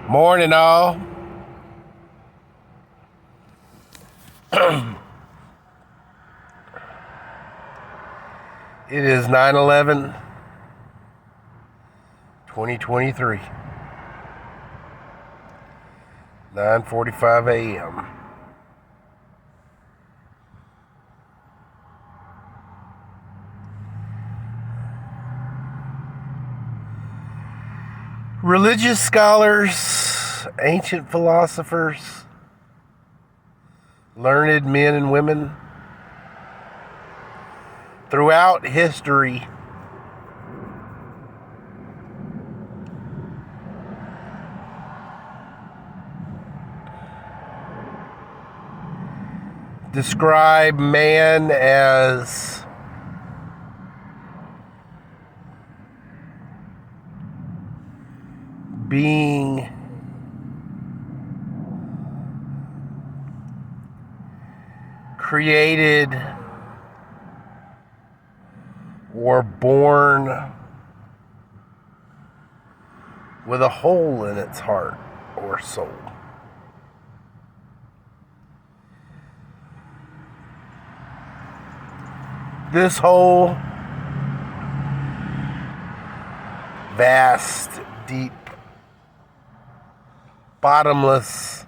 Morning, all. It is 9/11, 2023, 9:45 a.m. Religious scholars, ancient philosophers, learned men and women throughout history describe man as being created or born with a hole in its heart or soul. This whole vast, deep, bottomless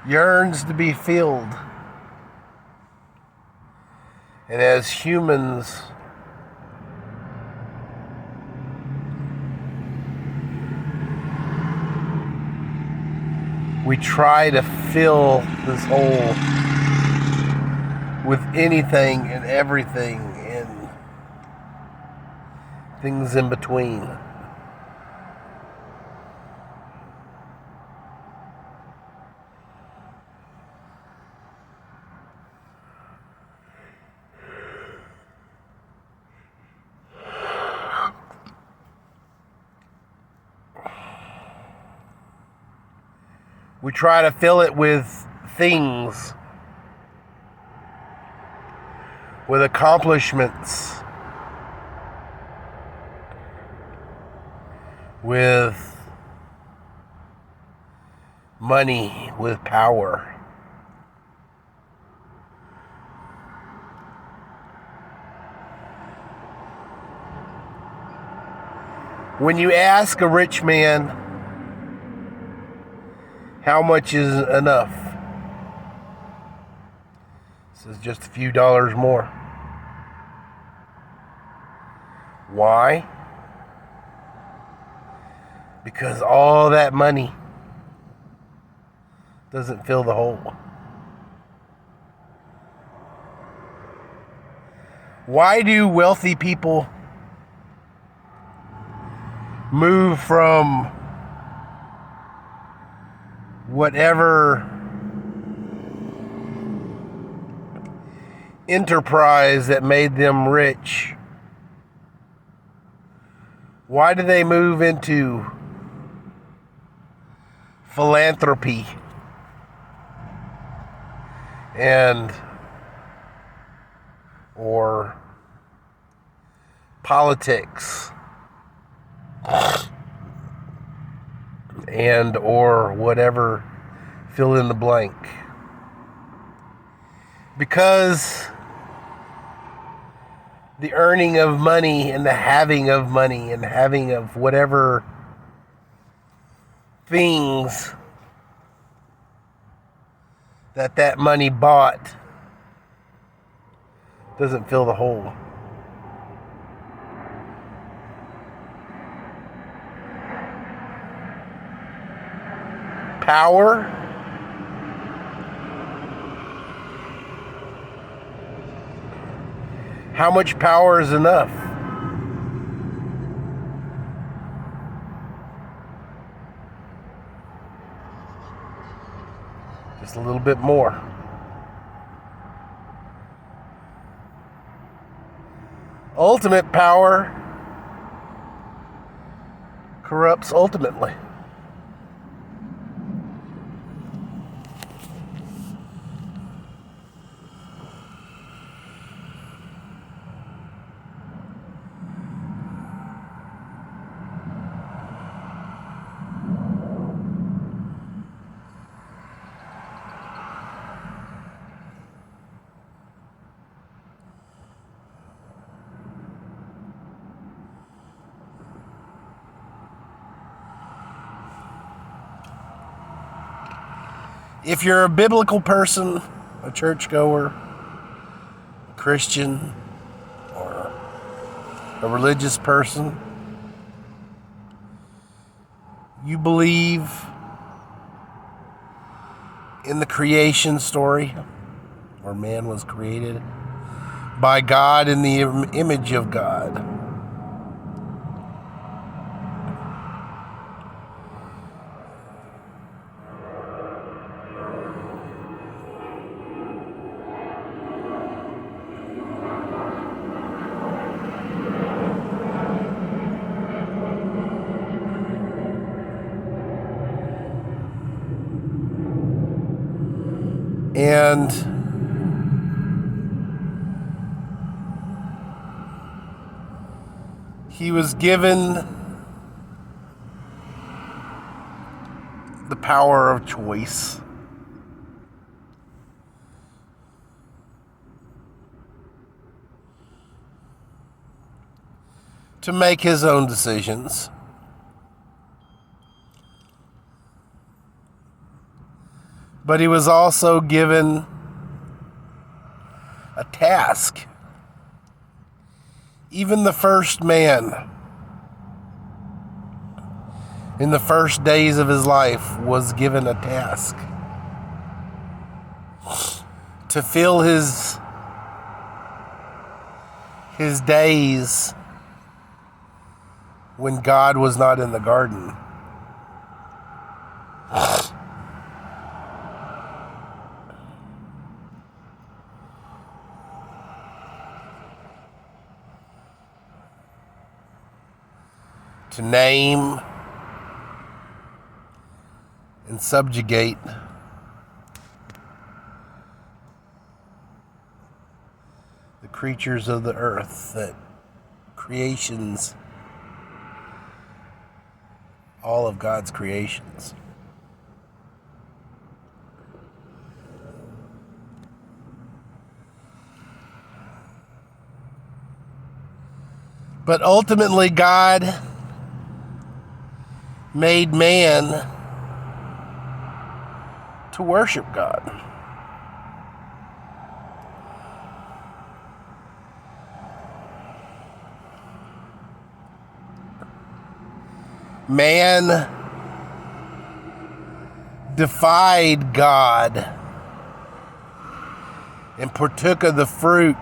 yearns to be filled. And as humans, we try to fill this hole with anything and everything and things in between. We try to fill it with things, with accomplishments, with money, with power. When you ask a rich man, how much is enough? He says just a few dollars more. Why? Because all that money doesn't fill the hole. Why do wealthy people move from whatever enterprise that made them rich? Why do they move into philanthropy and or politics and or whatever, fill in the blank? Because the earning of money and the having of money and having of whatever things that money bought doesn't fill the hole. Power, how much power is enough? Just a little bit more. Ultimate power corrupts ultimately. If you're a biblical person, a churchgoer, Christian, or a religious person, you believe in the creation story where man was created by God in the image of God. And he was given the power of choice. To make his own decisions. But he was also given a task. Even the first man, in the first days of his life, was given a task to fill his days when God was not in the garden. To name and subjugate the creatures of the earth, that creations, all of God's creations. But ultimately, God made man to worship God. Man defied God and partook of the fruit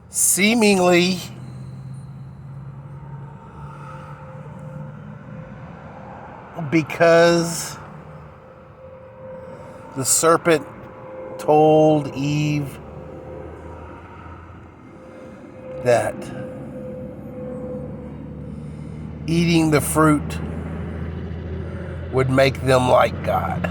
seemingly because the serpent told Eve that eating the fruit would make them like God.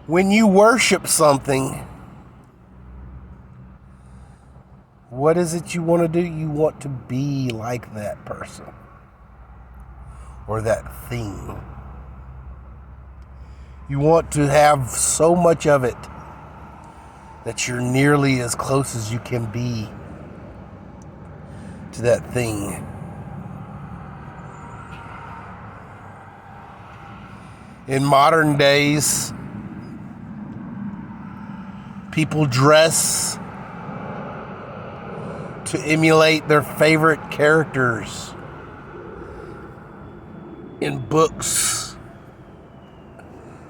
When you worship something, what is it you want to do? You want to be like that person or that thing. You want to have so much of it that you're nearly as close as you can be to that thing. In modern days, people dress to emulate their favorite characters in books,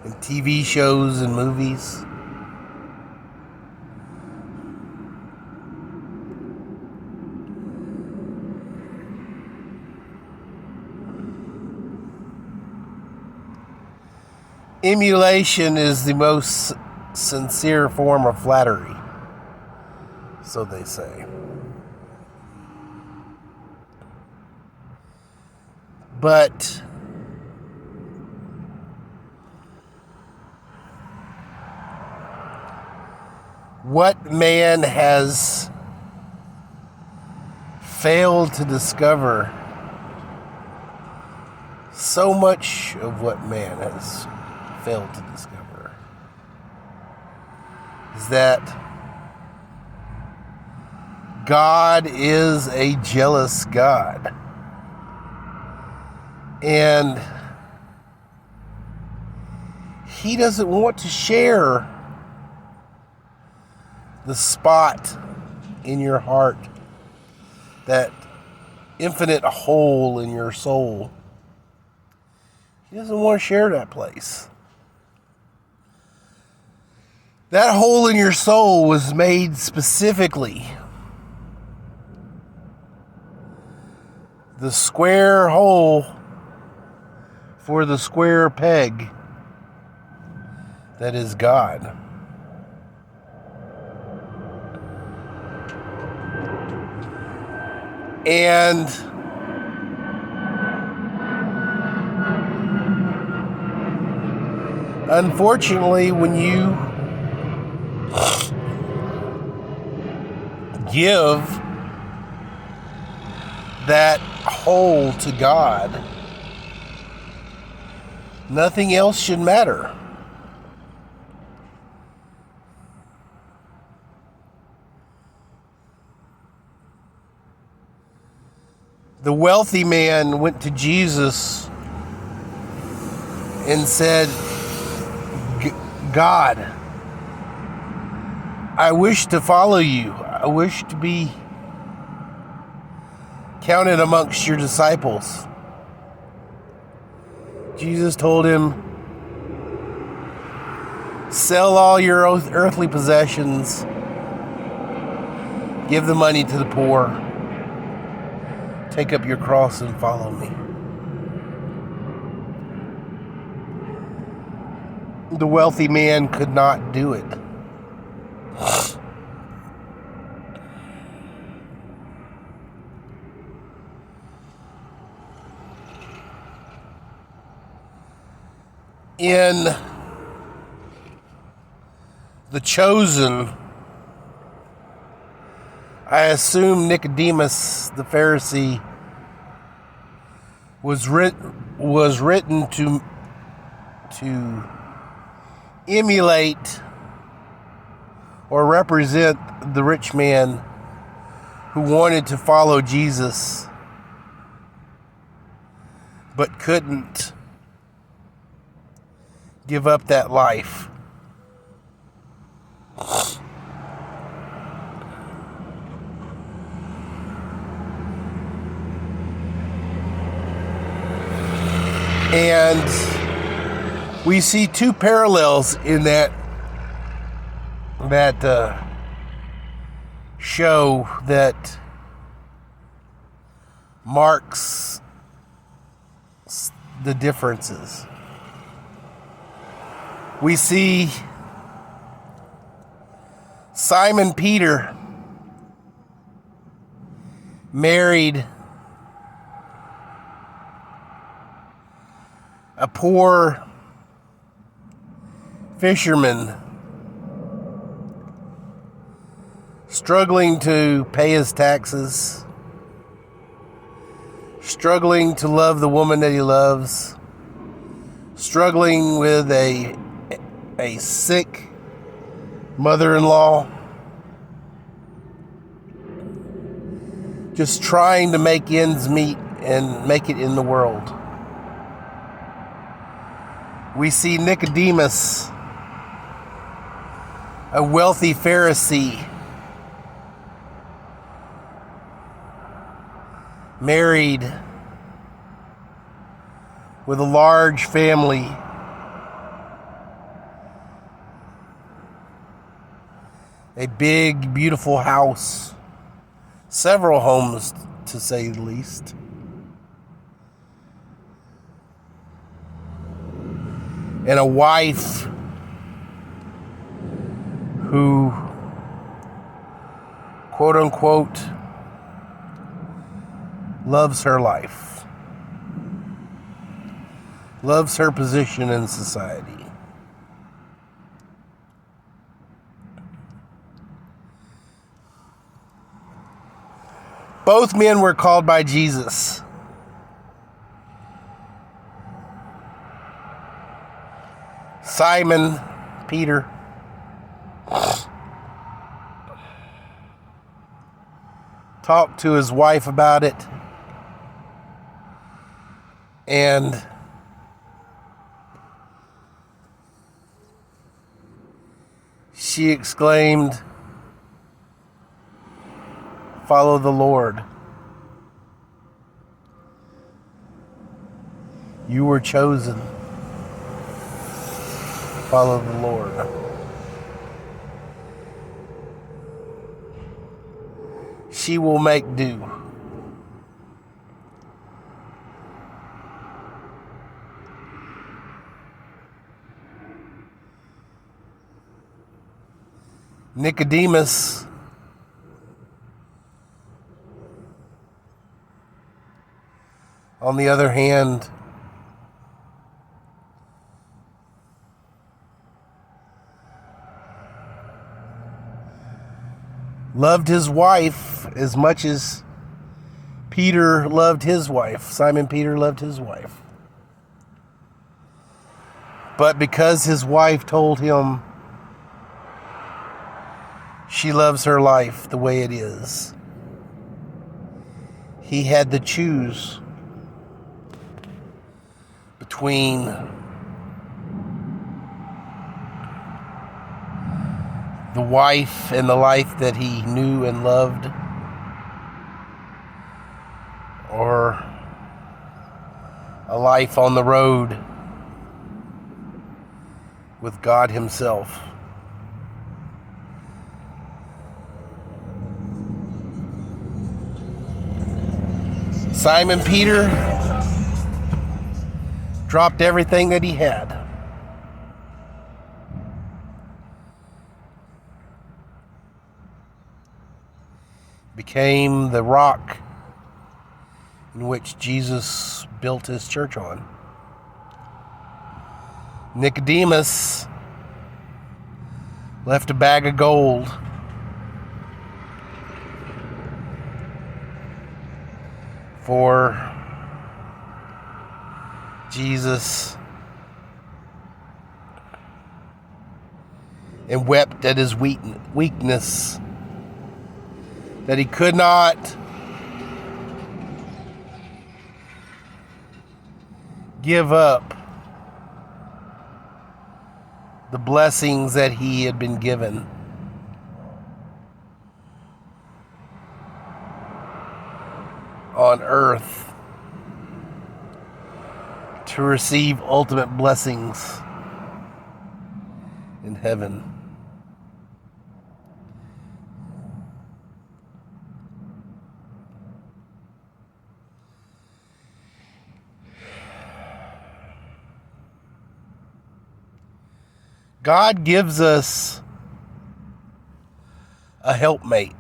in TV shows and movies. Emulation is the most sincere form of flattery, so they say. But what man has failed to discover so much of what man has failed to discover is that God is a jealous God. And He doesn't want to share the spot in your heart, that infinite hole in your soul. He doesn't want to share that place. That hole in your soul was made specifically. The square hole for the square peg that is God. And unfortunately, when you give that hole to God, nothing else should matter. The wealthy man went to Jesus and said, God, I wish to follow you. I wish to be counted amongst your disciples. Jesus told him, sell all your earthly possessions, give the money to the poor, take up your cross and follow me. The wealthy man could not do it. In The Chosen, I assume Nicodemus the Pharisee was written to emulate or represent the rich man who wanted to follow Jesus but couldn't give up that life. And we see two parallels in that show that marks the differences. We see Simon Peter married a poor fisherman, struggling to pay his taxes, struggling to love the woman that he loves, struggling with a sick mother-in-law, just trying to make ends meet and make it in the world. We see Nicodemus, a wealthy Pharisee, married with a large family, a big, beautiful house, several homes to say the least. And a wife who, quote unquote, loves her life, loves her position in society. Both men were called by Jesus. Simon Peter talked to his wife about it, and she exclaimed, "Follow the Lord. You were chosen. Follow the Lord." She will make do. Nicodemus on the other hand loved his wife as much as Peter loved his wife. Simon Peter loved his wife. But because his wife told him she loves her life the way it is, he had to choose between the wife and the life that he knew and loved, or a life on the road with God Himself. Simon Peter dropped everything that he had. Became the rock in which Jesus built His church on. Nicodemus left a bag of gold for Jesus and wept at his weakness, that he could not give up the blessings that he had been given. On earth to receive ultimate blessings in heaven. God gives us a helpmate.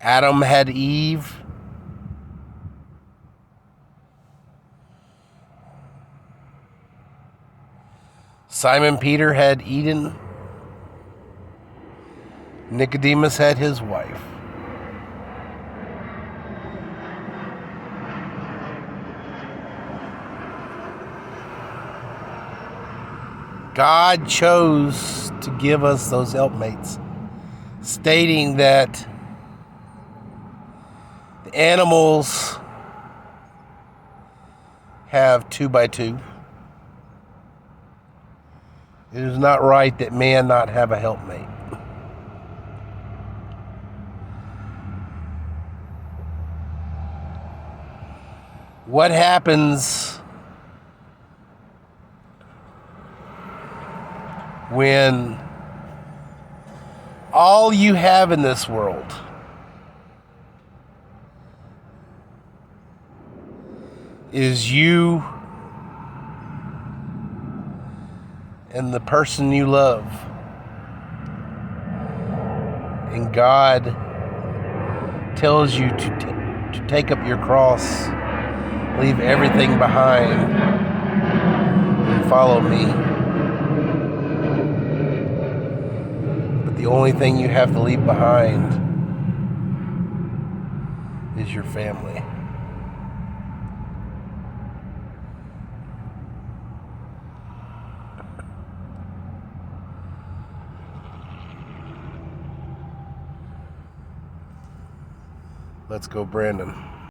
Adam had Eve. Simon Peter had Eden. Nicodemus had his wife. God chose to give us those helpmates, stating that the animals have 2 by 2. It is not right that man not have a helpmate. What happens when all you have in this world is you and the person you love, and God tells you to take up your cross, leave everything behind, and follow me? But the only thing you have to leave behind is your family. Let's go, Brandon.